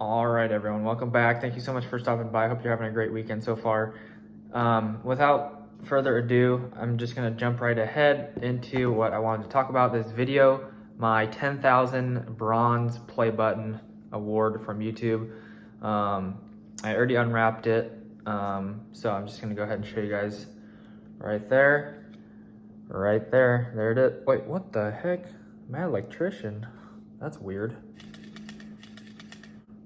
All right, everyone, welcome back. Thank you so much for stopping by. I hope you're having a great weekend so far. Without further ado, I'm just gonna jump right ahead into what I wanted to talk about this video, my 10,000 bronze play button award from YouTube. I already unwrapped it, so I'm just gonna go ahead and show you guys right there. Right there, there it is. Wait, what the heck? Mad Electrician, that's weird.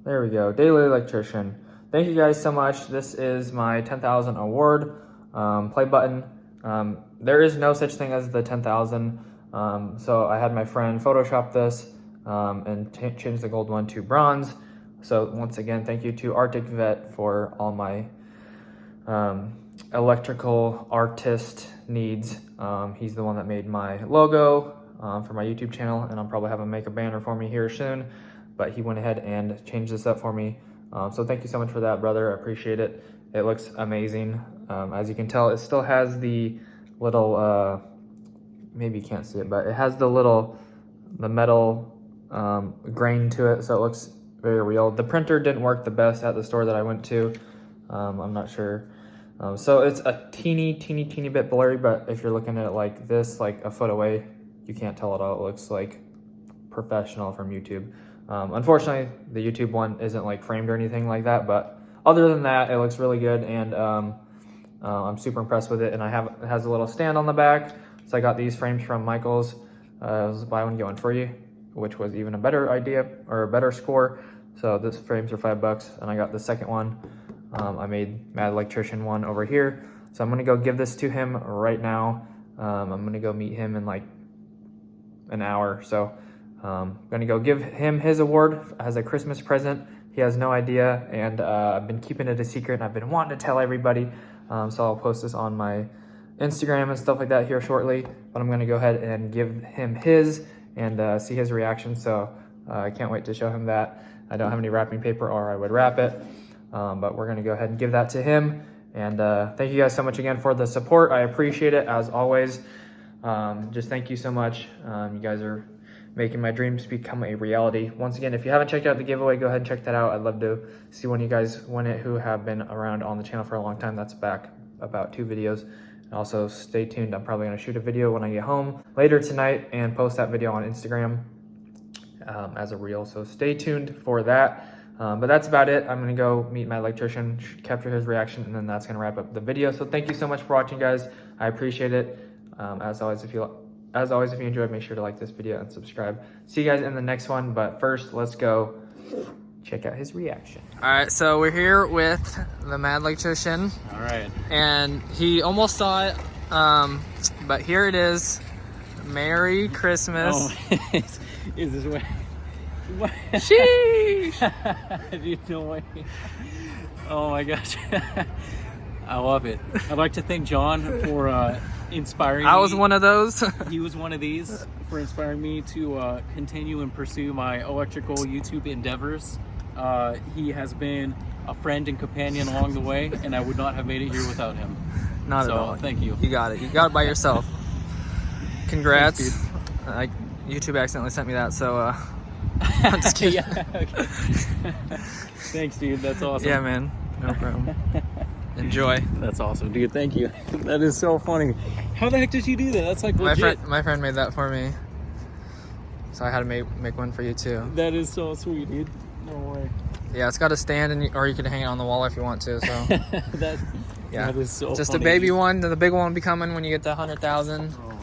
There we go, Daily Electrician. Thank you guys so much. This is my 10,000 award play button. There is no such thing as the 10,000. So I had my friend Photoshop this and change the gold one to bronze. So once again, thank you to Arctic Vet for all my electrical artist needs. He's the one that made my logo for my YouTube channel, and I'll probably have him make a banner for me here soon. But he went ahead and changed this up for me. So thank you so much for that, brother. I appreciate it. It looks amazing. As you can tell, it still has the little, maybe you can't see it, but it has the metal grain to it. So it looks very real. The printer didn't work the best at the store that I went to. I'm not sure. So it's a teeny bit blurry, but if you're looking at it like this, like a foot away, you can't tell at all. It looks like professional from YouTube. Unfortunately, the YouTube one isn't like framed or anything like that, but other than that, it looks really good, and I'm super impressed with it. And it has a little stand on the back, so I got these frames from Michael's. It was buy one get one free, which was even a better idea or a better score. So this frames are $5, and I got the second one. I made Mad Electrician one over here, so I'm gonna go give this to him right now. I'm gonna go meet him in like an hour, so. I'm gonna go give him his award as a Christmas present. He has no idea, and I've been keeping it a secret, and I've been wanting to tell everybody. So I'll post this on my Instagram and stuff like that here shortly, but I'm gonna go ahead and give him his and see his reaction. So I can't wait to show him that. I don't have any wrapping paper, or I would wrap it, but we're gonna go ahead and give that to him. And thank you guys so much again for the support. I appreciate it as always. Just thank you so much. You guys are making my dreams become a reality. Once again, if you haven't checked out the giveaway, go ahead and check that out. I'd love to see one of you guys win it who have been around on the channel for a long time. That's back about 2 videos. And also stay tuned. I'm probably gonna shoot a video when I get home later tonight and post that video on Instagram as a reel. So stay tuned for that. But that's about it. I'm gonna go meet my electrician, capture his reaction, and then that's gonna wrap up the video. So thank you so much for watching, guys. I appreciate it. As always, if you enjoyed, make sure to like this video and subscribe. See you guys in the next one, but first, let's go check out his reaction. All right, so we're here with the Mad Electrician. All right. And he almost saw it, but here it is. Merry Christmas. Oh, is this way? Sheesh! Dude, no way. Oh my gosh. I love it. I'd like to thank John for inspiring me. I was one of those. He was one of these for inspiring me to continue and pursue my electrical YouTube endeavors. He has been a friend and companion along the way, and I would not have made it here without him. Not at all. Thank you. You got it. You got it by yourself. Congrats. Thanks, YouTube accidentally sent me that, so I'm just kidding. Yeah, okay. Thanks, dude. That's awesome. Yeah, man. No problem. Enjoy. That's awesome, dude. Thank you. That is so funny. How the heck did you do that? That's like legit. My friend made that for me, so I had to make one for you too. That is so sweet, dude. No way. Yeah, it's got a stand, or you can hang it on the wall if you want to. So that yeah, is so just funny. a baby one. The big one will be coming when you get to 100,000. Oh